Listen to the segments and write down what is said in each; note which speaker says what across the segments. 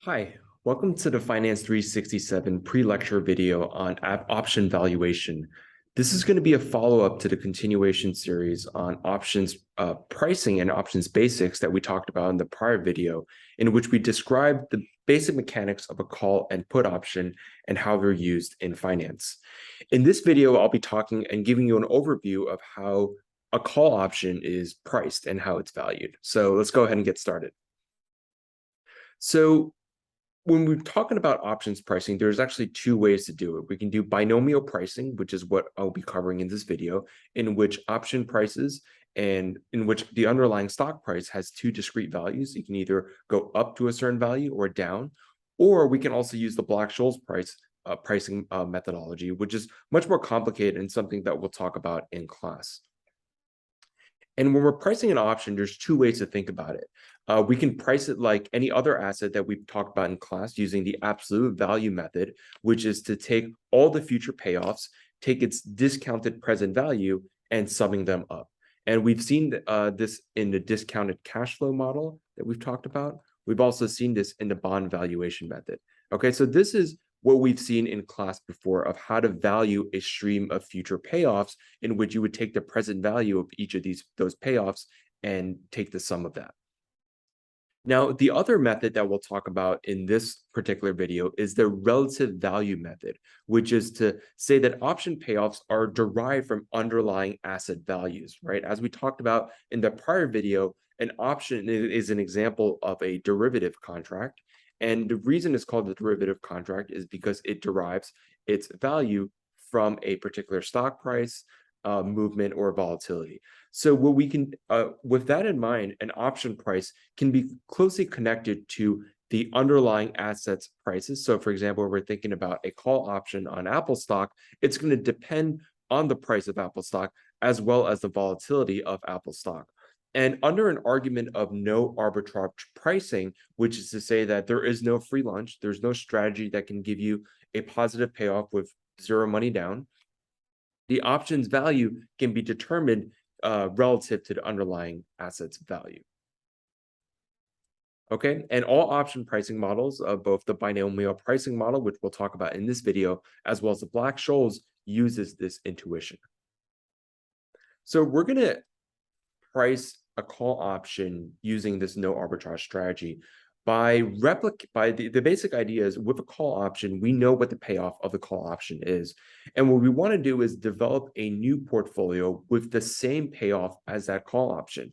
Speaker 1: Hi, welcome to the Finance 367 pre-lecture video on option valuation. This is going to be a follow-up to the continuation series on options pricing and options basics that we talked about in the prior video, in which we described the basic mechanics of a call and put option and how they're used in finance. In this video, I'll be talking and giving you an overview of how a call option is priced and how it's valued. So let's go ahead and get started. So when we're talking about options pricing, there's actually two ways to do it. We can do binomial pricing, which is what I'll be covering in this video, in which option prices and in which the underlying stock price has two discrete values. You can either go up to a certain value or down, or we can also use the Black-Scholes pricing methodology, which is much more complicated and something that we'll talk about in class. And when we're pricing an option, there's two ways to think about it. We can price it like any other asset that we've talked about in class using the absolute value method, which is to take all the future payoffs, take its discounted present value, and summing them up. And we've seen this in the discounted cash flow model that we've talked about. We've also seen this in the bond valuation method. Okay, so this is what we've seen in class before of how to value a stream of future payoffs, in which you would take the present value of each of those payoffs and take the sum of that. Now, the other method that we'll talk about in this particular video is the relative value method, which is to say that option payoffs are derived from underlying asset values, right? As we talked about in the prior video, an option is an example of a derivative contract. And the reason it's called the derivative contract is because it derives its value from a particular stock price, movement, or volatility. So what we can, with that in mind, an option price can be closely connected to the underlying assets prices. So for example, we're thinking about a call option on Apple stock, it's going to depend on the price of Apple stock as well as the volatility of Apple stock. And under an argument of no arbitrage pricing, which is to say that there is no free lunch, there's no strategy that can give you a positive payoff with zero money down, the option's value can be determined relative to the underlying asset's value. Okay, and all option pricing models, both the binomial pricing model, which we'll talk about in this video, as well as the Black-Scholes, uses this intuition. So we're going to price a call option using this no arbitrage strategy by the basic idea is with a call option, we know what the payoff of the call option is. And what we want to do is develop a new portfolio with the same payoff as that call option.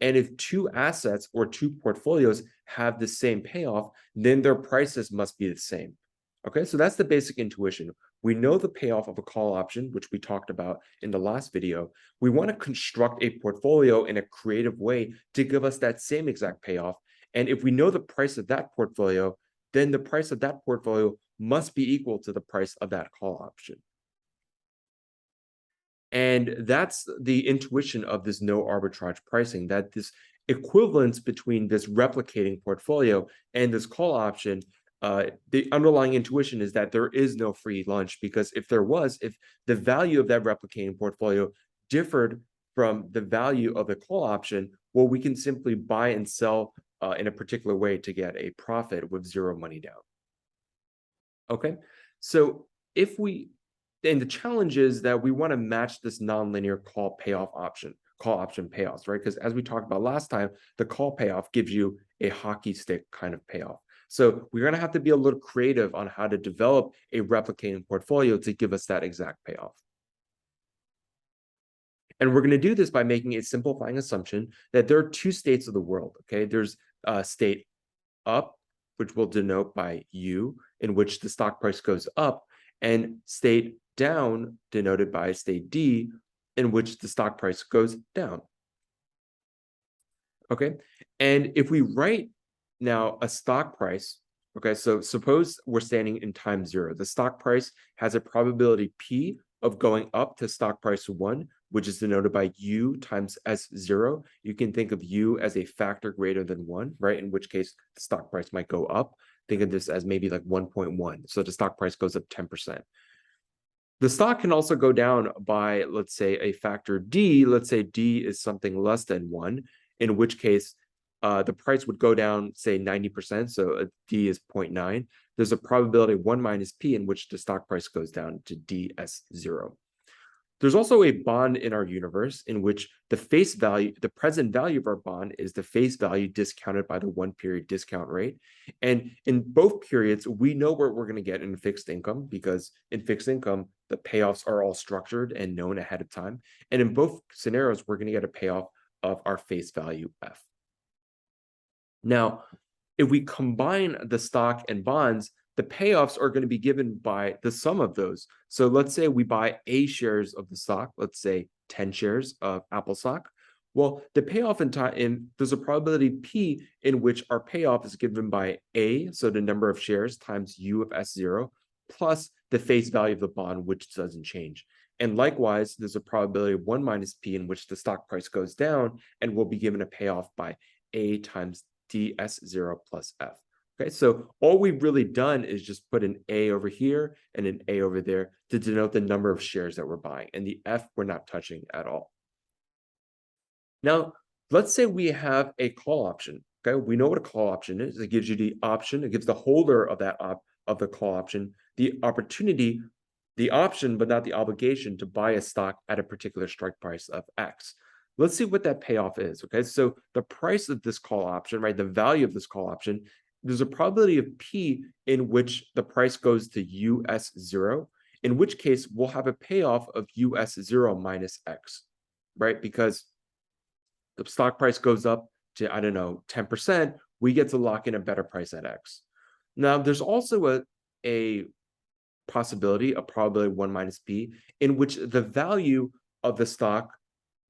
Speaker 1: And if two assets or two portfolios have the same payoff, then their prices must be the same. Okay, so that's the basic intuition. We know the payoff of a call option, which we talked about in the last video. We want to construct a portfolio in a creative way to give us that same exact payoff. And if we know the price of that portfolio, then the price of that portfolio must be equal to the price of that call option. And that's the intuition of this no arbitrage pricing, that this equivalence between this replicating portfolio and this call option, the underlying intuition is that there is no free lunch, because if there was, if the value of that replicating portfolio differed from the value of the call option, well, we can simply buy and sell in a particular way to get a profit with zero money down. Okay, so and the challenge is that we want to match this nonlinear call option payoffs, right? Because as we talked about last time, the call payoff gives you a hockey stick kind of payoff. So we're going to have to be a little creative on how to develop a replicating portfolio to give us that exact payoff. And we're going to do this by making a simplifying assumption that there are two states of the world, okay? There's state up, which we'll denote by U, in which the stock price goes up, and state down, denoted by state D, in which the stock price goes down. Okay, and if we write now a stock price, okay, so suppose we're standing in time zero. The stock price has a probability P of going up to stock price 1, which is denoted by U times S0. You can think of U as a factor greater than 1, right? In which case the stock price might go up. Think of this as maybe like 1.1. So the stock price goes up 10%. The stock can also go down by, let's say, a factor D. Let's say D is something less than 1, in which case the price would go down, say 90%, so a D is 0.9. There's a probability 1 minus P in which the stock price goes down to DS0. There's also a bond in our universe in which the face value, the present value of our bond is the face value discounted by the 1 period discount rate. And in both periods, we know what we're going to get in fixed income because in fixed income, the payoffs are all structured and known ahead of time. And in both scenarios, we're going to get a payoff of our face value F. Now, if we combine the stock and bonds, the payoffs are going to be given by the sum of those. So let's say we buy A shares of the stock, let's say 10 shares of Apple stock. Well, the payoff in time, there's a probability P in which our payoff is given by A, so the number of shares times U of S0, plus the face value of the bond, which doesn't change. And likewise, there's a probability of 1 minus P in which the stock price goes down and we'll be given a payoff by A times DS0 plus F. Okay, so all we've really done is just put an A over here and an A over there to denote the number of shares that we're buying, and the F we're not touching at all. Now, let's say we have a call option. Okay, we know what a call option is. It gives you the option, it gives the holder of that of the call option the opportunity, the option, but not the obligation to buy a stock at a particular strike price of X. Let's see what that payoff is. Okay, so the price of this call option, right? The value of this call option, there's a probability of P in which the price goes to US0, in which case we'll have a payoff of US0 minus X, right? Because the stock price goes up to, I don't know, 10%, we get to lock in a better price at X. Now, there's also a possibility, a probability 1 minus P, in which the value of the stock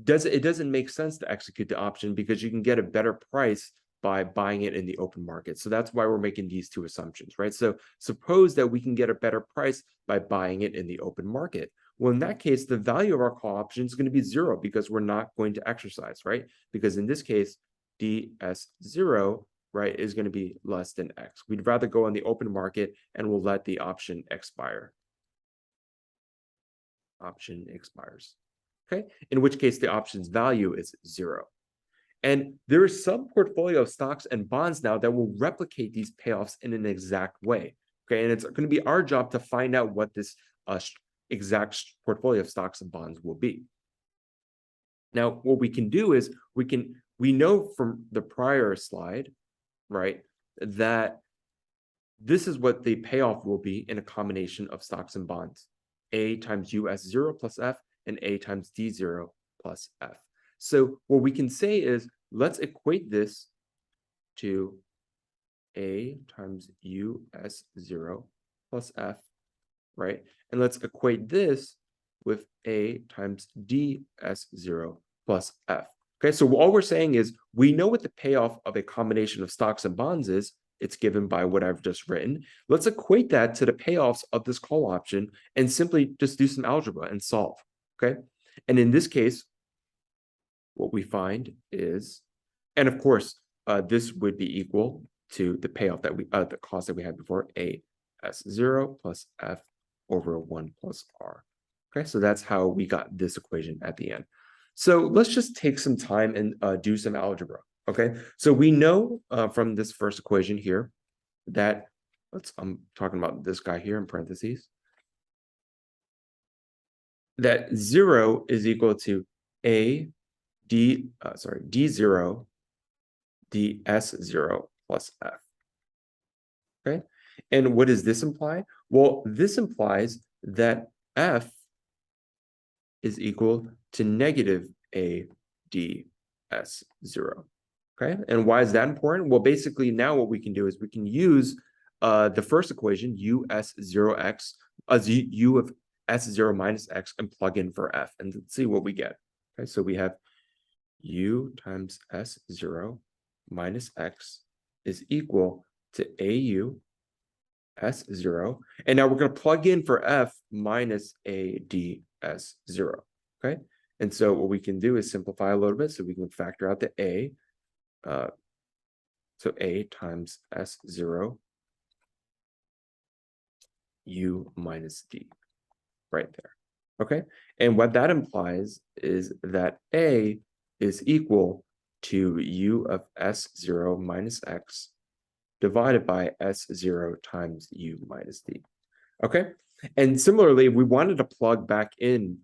Speaker 1: doesn't make sense to execute the option because you can get a better price by buying it in the open market. So that's why we're making these two assumptions, right? So suppose that we can get a better price by buying it in the open market. Well, in that case, the value of our call option is going to be 0 because we're not going to exercise, right? Because in this case, DS0, right, is going to be less than X. We'd rather go on the open market and we'll let the option expire. Option expires. Okay, in which case the option's value is 0. And there is some portfolio of stocks and bonds now that will replicate these payoffs in an exact way. Okay, and it's going to be our job to find out what this exact portfolio of stocks and bonds will be. Now, what we can do is we know from the prior slide, right, that this is what the payoff will be in a combination of stocks and bonds. A times US0 plus F and A times D0 plus F. So what we can say is, let's equate this to A times US0 plus F, right? And let's equate this with A times DS0 plus F. Okay, so all we're saying is we know what the payoff of a combination of stocks and bonds is. It's given by what I've just written. Let's equate that to the payoffs of this call option and simply just do some algebra and solve. Okay, and in this case, what we find is, and of course, this would be equal to the payoff that the cost that we had before, A S0 plus F over 1 plus R. Okay, so that's how we got this equation at the end. So let's just take some time and do some algebra. Okay, so we know from this first equation here that, I'm talking about this guy here in parentheses, that 0 is equal to D0 DS0 plus F. Okay, and what does this imply? Well, this implies that F is equal to negative A DS0. Okay, and why is that important? Well, basically now what we can do is we can use the first equation, US0x, U of S0 minus X, and plug in for F and see what we get. Okay, so we have U times S0 minus X is equal to AU S0. And now we're going to plug in for F minus ADS0. Okay, and so what we can do is simplify a little bit so we can factor out the A. So A times S0 U minus D right there. Okay, and what that implies is that A is equal to u of S0 minus x divided by S0 times u minus d. Okay, and similarly, if we wanted to plug back in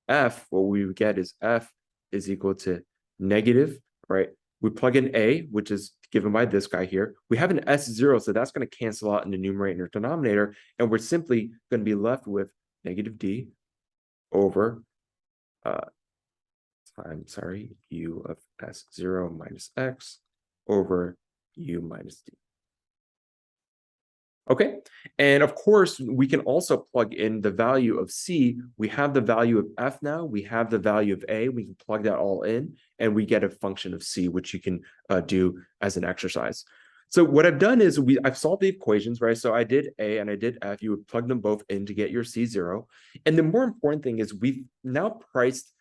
Speaker 1: f, what we would get is f is equal to negative, right? We plug in a, which is given by this guy here. We have an S0, so that's going to cancel out in the numerator and denominator, and we're simply going to be left with negative d over u of S0 minus x over u minus d. Okay, and of course, we can also plug in the value of C. We have the value of F now, we have the value of A, we can plug that all in, and we get a function of C, which you can do as an exercise. So what I've done is I've solved the equations, right? So I did A and I did F, you would plug them both in to get your C0. And the more important thing is we've now priced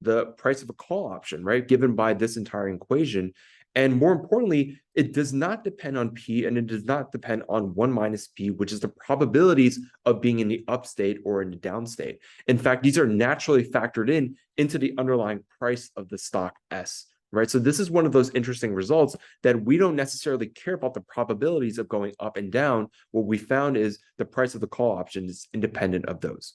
Speaker 1: the price of a call option, right? Given by this entire equation. And more importantly, it does not depend on P and it does not depend on 1 minus P, which is the probabilities of being in the up state or in the down state. In fact, these are naturally factored in into the underlying price of the stock S, right? So this is one of those interesting results that we don't necessarily care about the probabilities of going up and down. What we found is the price of the call option is independent of those.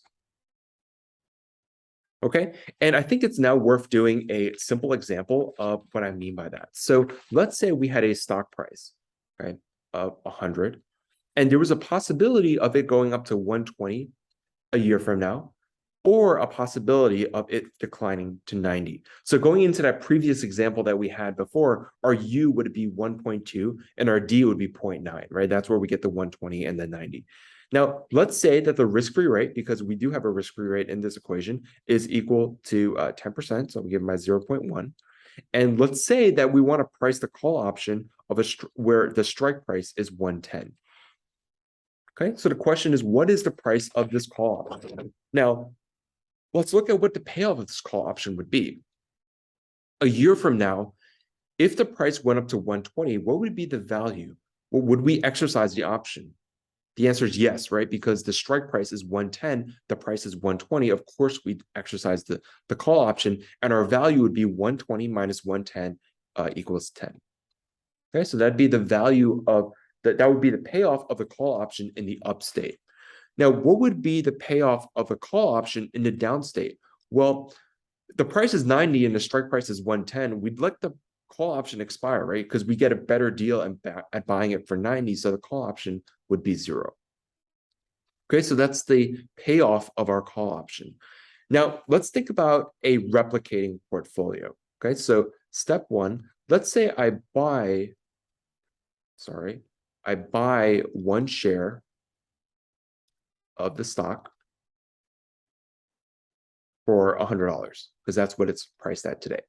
Speaker 1: Okay, and I think it's now worth doing a simple example of what I mean by that. So let's say we had a stock price, right, of 100, and there was a possibility of it going up to 120 a year from now, or a possibility of it declining to 90. So going into that previous example that we had before, our U would be 1.2 and our D would be 0.9, right? That's where we get the 120 and the 90. Now, let's say that the risk-free rate, because we do have a risk-free rate in this equation, is equal to 10%. So we give my 0.1. And let's say that we want to price the call option of where the strike price is 110. Okay, so the question is, what is the price of this call option? Now, let's look at what the payoff of this call option would be. A year from now, if the price went up to 120, what would be the value? Well, would we exercise the option? The answer is yes, right? Because the strike price is 110, the price is 120. Of course, we exercise the call option, and our value would be 120 minus 110 equals 10. Okay, so that'd be the value of that would be the payoff of the call option in the up state. Now, what would be the payoff of a call option in the down state? Well, the price is 90 and the strike price is 110. We'd let the call option expire, right? Because we get a better deal at buying it for 90. So the call option would be 0. Okay, so that's the payoff of our call option. Now, let's think about a replicating portfolio. Okay, so step 1, let's say I buy 1 share of the stock for $100 because that's what it's priced at today.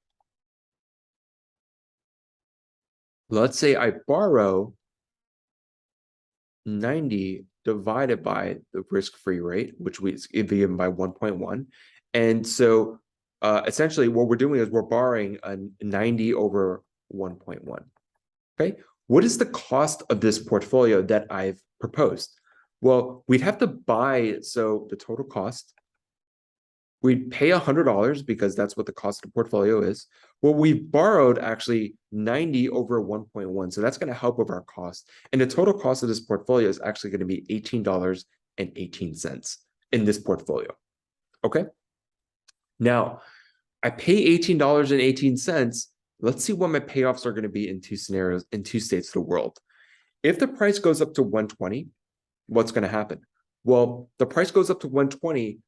Speaker 1: Let's say I borrow 90 divided by the risk-free rate, which is given by 1.1. And so essentially what we're doing is we're borrowing a 90 over 1.1. Okay, what is the cost of this portfolio that I've proposed? Well, we'd have to buy, so the total cost, we'd pay $100 because that's what the cost of the portfolio is. Well, we've borrowed actually 90 over 1.1. So that's going to help with our cost. And the total cost of this portfolio is actually going to be $18.18 in this portfolio. Okay. Now, I pay $18.18. Let's see what my payoffs are going to be in 2 scenarios, in 2 states of the world. If the price goes up to 120, what's going to happen? Well, the price goes up to 120,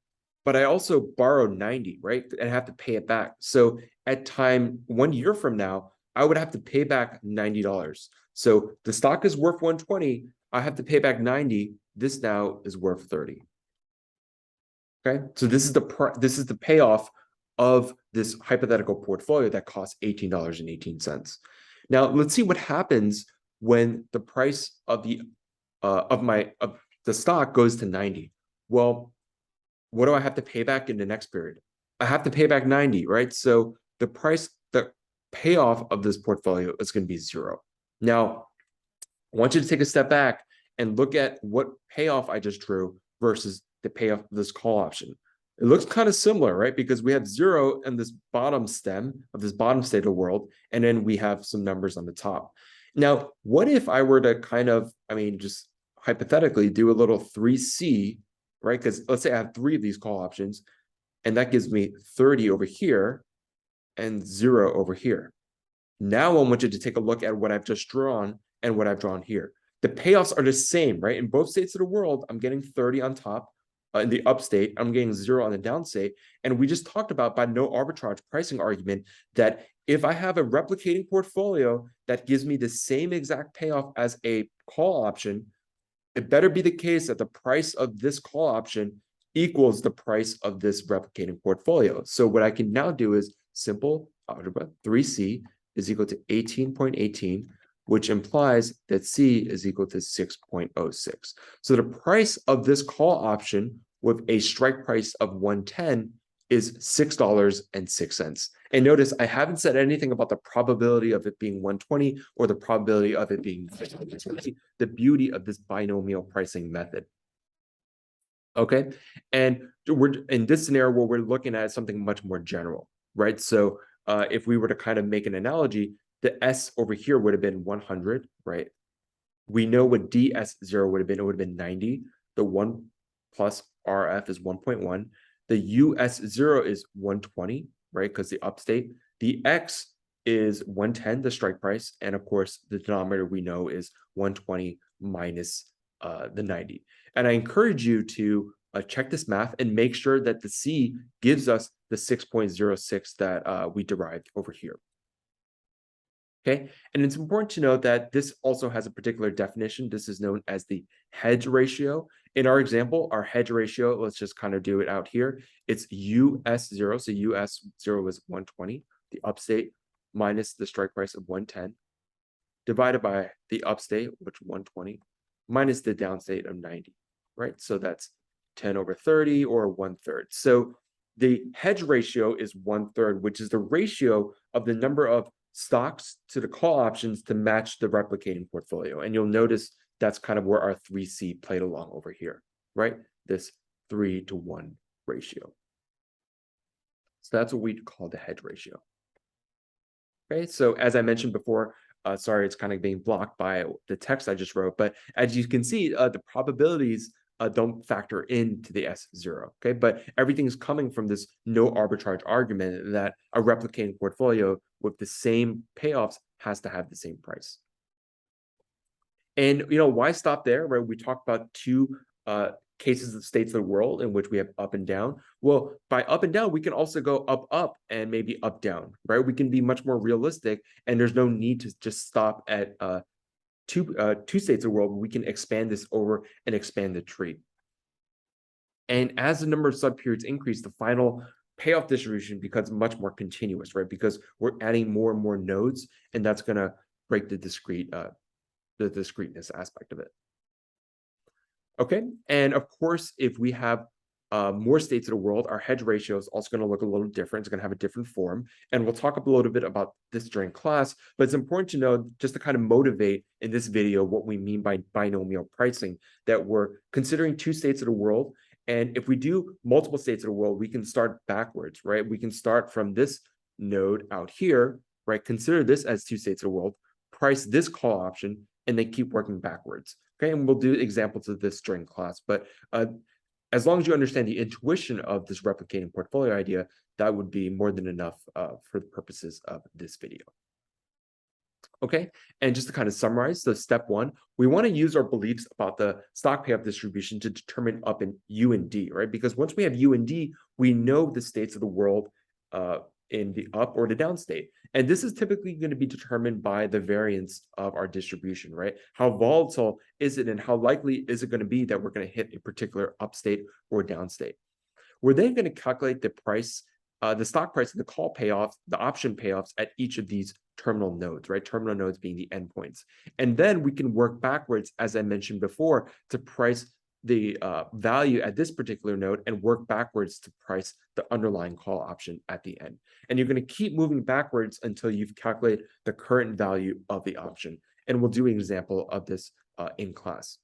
Speaker 1: but I also borrowed 90, right? And have to pay it back. So at time 1 year from now, I would have to pay back $90. So the stock is worth 120. I have to pay back 90. This now is worth 30. Okay, so this is the payoff of this hypothetical portfolio that costs $18.18. Now let's see what happens when the price of the stock goes to 90. Well, what do I have to pay back in the next period? I have to pay back 90, right? So the payoff of this portfolio is going to be 0. Now, I want you to take a step back and look at what payoff I just drew versus the payoff of this call option. It looks kind of similar, right? Because we have 0 in this bottom stem of this bottom state of the world, and then we have some numbers on the top. Now, what if I were to kind of, I mean, just hypothetically do a little 3C, right? Because let's say I have 3 of these call options, and that gives me 30 over here and 0 over here. Now I want you to take a look at what I've just drawn and what I've drawn here. The payoffs are the same, right? In both states of the world, I'm getting 30 on top. In the upstate, I'm getting 0 on the downstate. And we just talked about by no arbitrage pricing argument that if I have a replicating portfolio that gives me the same exact payoff as a call option, it better be the case that the price of this call option equals the price of this replicating portfolio. So what I can now do is simple algebra, 3C is equal to 18.18, which implies that C is equal to 6.06. So the price of this call option with a strike price of 110 is $6.06. And notice I haven't said anything about the probability of it being 120 or the probability of it being 50. The beauty of this binomial pricing method. Okay, and we're in this scenario where we're looking at something much more general, right? So if we were to kind of make an analogy, the S over here would have been 100, right? We know what DS0 would have been. It would have been 90. The 1 plus RF is 1.1. The US0 is 120, right? Because the upstate. The X is 110, the strike price. And of course, the denominator we know is 120 minus the 90. And I encourage you to check this math and make sure that the C gives us the 6.06 that we derived over here. Okay, and it's important to note that this also has a particular definition. This is known as the hedge ratio. In our example, our hedge ratio, let's just kind of do it out here. It's US0, so US0 is 120, the upstate minus the strike price of 110, divided by the upstate, which 120, minus the downstate of 90, right? So that's 10 over 30 or 1/3. So the hedge ratio is 1/3, which is the ratio of the number of stocks to the call options to match the replicating portfolio. And you'll notice that's kind of where our 3C played along over here, right? This 3-to-1 ratio. So that's what we call the hedge ratio. Okay, so as I mentioned before, sorry, it's kind of being blocked by the text I just wrote, but as you can see, the probabilities don't factor into the S0, okay? But everything's coming from this no arbitrage argument that a replicating portfolio with the same payoffs has to have the same price. And, why stop there, right? We talked about two cases of states of the world in which we have up and down. Well, by up and down, we can also go up, up, and maybe up, down, right? We can be much more realistic, and there's no need to just stop at two states of the world. We can expand this over and expand the tree. And as the number of subperiods increase, the final payoff distribution becomes much more continuous, right? Because we're adding more and more nodes, and that's going to break the discreteness aspect of it. Okay, and of course, if we have more states of the world, our hedge ratio is also going to look a little different. It's going to have a different form. And we'll talk a little bit about this during class, but it's important to know, just to kind of motivate in this video, what we mean by binomial pricing, that we're considering two states of the world. And if we do multiple states of the world, we can start backwards, right? We can start from this node out here, right? Consider this as two states of the world, price this call option, and then keep working backwards. Okay, and we'll do examples of this during class, but as long as you understand the intuition of this replicating portfolio idea, that would be more than enough for the purposes of this video. Okay, and just to kind of summarize, so step one, we want to use our beliefs about the stock payoff distribution to determine up in U and D, right? Because once we have U and D, we know the states of the world in the up or the down state. And this is typically going to be determined by the variance of our distribution, right? How volatile is it, and how likely is it going to be that we're going to hit a particular up state or down state? We're then going to calculate the price, the stock price, and the call payoffs, the option payoffs at each of these terminal nodes, right? Terminal nodes being the endpoints. And then we can work backwards, as I mentioned before, to price the value at this particular node and work backwards to price the underlying call option at the end. And you're going to keep moving backwards until you've calculated the current value of the option. And we'll do an example of this in class.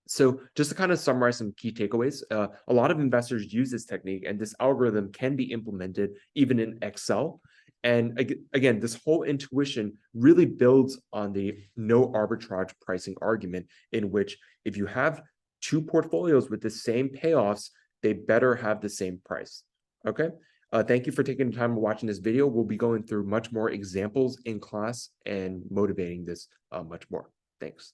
Speaker 1: So just to kind of summarize some key takeaways, a lot of investors use this technique, and this algorithm can be implemented even in Excel. And again, this whole intuition really builds on the no arbitrage pricing argument, in which if you have two portfolios with the same payoffs, they better have the same price. Okay. Thank you for taking the time of watching this video. We'll be going through much more examples in class and motivating this much more. Thanks.